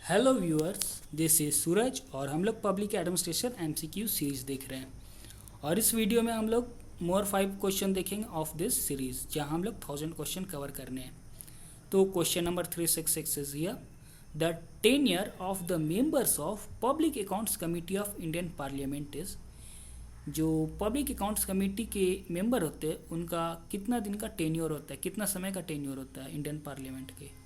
Hello viewers, this is सूरज और हम लोग पब्लिक एडमिनिस्ट्रेशन एमसीक्यू सीरीज देख रहे हैं। और इस वीडियो में हम लोग मोर 5 क्वेश्चन देखेंगे ऑफ दिस सीरीज, जहां हम लोग 1000 क्वेश्चन कवर करने हैं। तो question number 366 is here, the tenure of the members of public accounts committee of Indian parliament is. जो पब्लिक अकाउंट्स कमेटी के मेंबर होते हैं उनका कितना दिन का टेन्योर होता है, कितना समय का टेन्योर होता है इंडियन पार्लियामेंट के।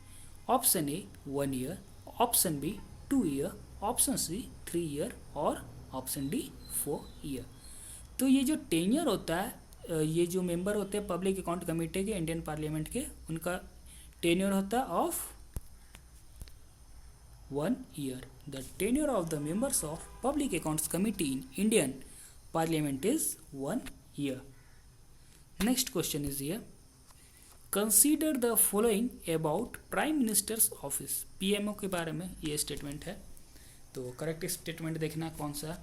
Option A 1 year, option B 2 year, option C 3 year और ऑप्शन डी 4 ईयर। तो ये जो टेन्योर होता है, ये जो मेंबर होते हैं पब्लिक अकाउंट कमेटी के इंडियन पार्लियामेंट के, उनका टेन्योर होता है of 1 year. The tenure of the members of public accounts committee in Indian parliament is 1 year. Next question is here, consider the following about prime minister's office. PMO के बारे में ये statement है, तो करेक्ट स्टेटमेंट देखना कौन सा।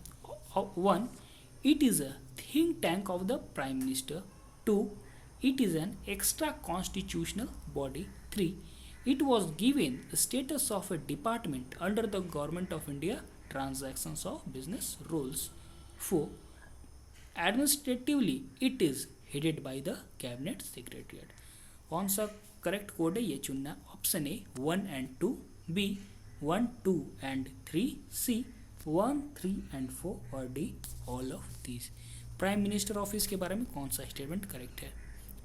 1, it is a think tank of the prime minister. 2, it is an extra constitutional body. 3, it was given status of a department under the government of India transactions of business rules. 4, administratively it is headed by the cabinet secretariat. कौन सा correct code है ये चुनना। Option A 1 and 2, B 1, 2 and 3, C 1, 3 and 4 और D all of these. Prime minister office के बारे में कौन सा स्टेटमेंट करेक्ट है,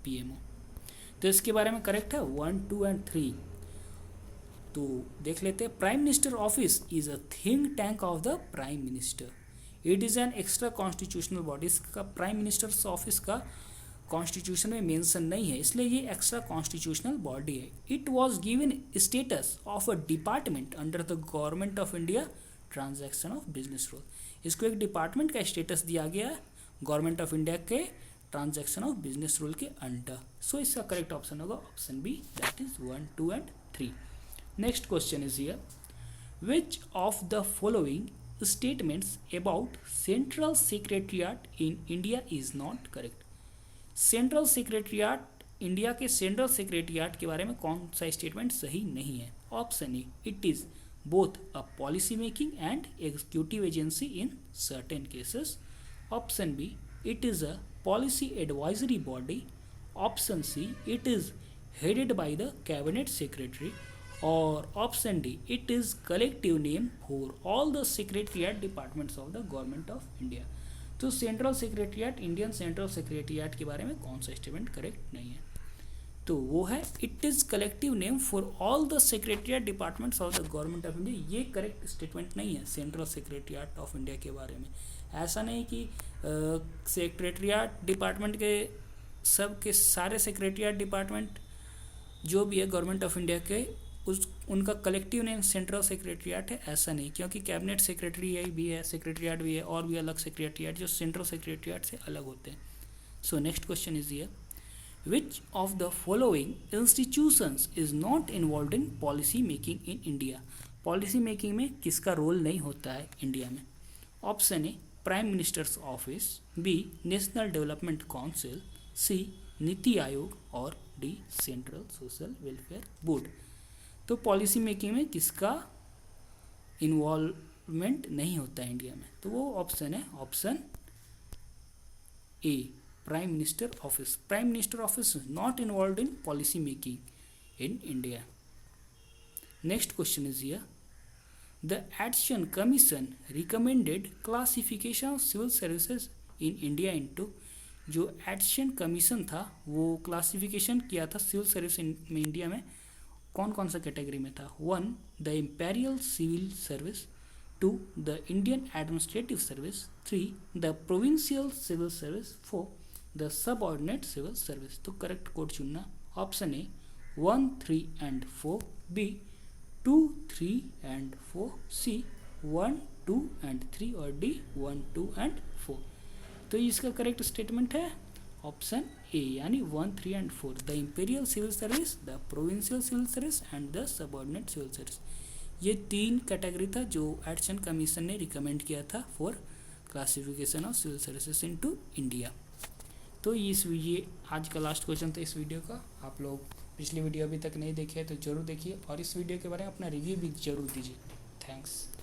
पीएमओ। तो इसके बारे में करेक्ट है 1, 2 and 3। तो देख लेते हैं। Prime minister office is a think tank of the prime minister. It is an extra constitutional body. इसका प्राइम मिनिस्टर ऑफिस का कॉन्स्टिट्यूशन में मेंशन नहीं है, इसलिए ये एक्स्ट्रा कॉन्स्टिट्यूशनल बॉडी है। It was given status of a department under the government of India transaction of business rule. इसको एक डिपार्टमेंट का स्टेटस दिया गया है गवर्नमेंट ऑफ इंडिया के ट्रांजैक्शन ऑफ बिजनेस रूल के अंडर। सो इसका करेक्ट ऑप्शन होगा option B, that is 1, 2 and 3। Next question is here, which of the following statements about central secretariat in India is not correct. Central secretariat, India के central secretariat के बारे में कौन सा statement सही नहीं है। Option A, it is both a policy making and executive agency in certain cases. Option B, it is a policy advisory body. Option C, it is headed by the cabinet secretary. और option D, it is collective name for all the secretariat departments of the government of India. तो central secretariat, Indian central secretariat के बारे में कौन सा statement correct नहीं है, तो वो है it is collective name for all the secretariat departments of the government of India. ये करेक्ट स्टेटमेंट नहीं है सेंट्रल सेक्रेटरीट ऑफ इंडिया के बारे में। ऐसा नहीं कि सेक्रेटरीट डिपार्टमेंट के सब के सारे सेक्रेटरीट डिपार्टमेंट जो भी है गवर्नमेंट ऑफ इंडिया के, उनका कलेक्टिव नेम सेंट्रल सेक्रेटरीट है, ऐसा नहीं। क्योंकि कैबिनेट सेक्रेटरी भी है, सेक्रेटरीट भी है, और भी अलग सेक्रेटरीट जो सेंट्रल सेक्रेटरीट से अलग होते हैं। So next question is here, which of the following institutions is not involve in policy making in India. Policy making में किसका रोल नहीं होता है इंडिया में। Option A, prime minister's office. B, national development council. C, NITI Aayog और D, central social welfare board. तो policy making में किसका इन्वॉल्वमेंट नहीं होता है इंडिया में, तो वो ऑप्शन है option A, prime minister office. Prime minister office not involve in policy making in India. Next question is here, the Aitchison commission recommended classification of civil services in India into. जो Aitchison commission था वो classification किया था civil service में India में कौन कौन सा कैटेगरी में था। 1, the imperial civil service. 2, the Indian administrative service. 3, the provincial civil service. 4, the subordinate civil service. तो करेक्ट कोड चुनना। Option A 1, 3 and 4। B 2, 3 and 4। C 1, 2 and 3 और डी 1, 2 and 4। तो इसका करेक्ट स्टेटमेंट है ऑप्शन ए, यानी 1, 3 and 4, the imperial civil service, the provincial civil service and the subordinate civil service. ये 3 category था जो एक्शन कमीशन ने रिकमेंड किया था for classification of civil services into India. तो ये आज का लास्ट क्वेश्चन था इस वीडियो का। आप लोग पिछली वीडियो अभी तक नहीं देखे तो जरूर देखिए और इस वीडियो के बारे में अपना रिव्यू भी जरूर दीजिए। थैंक्स।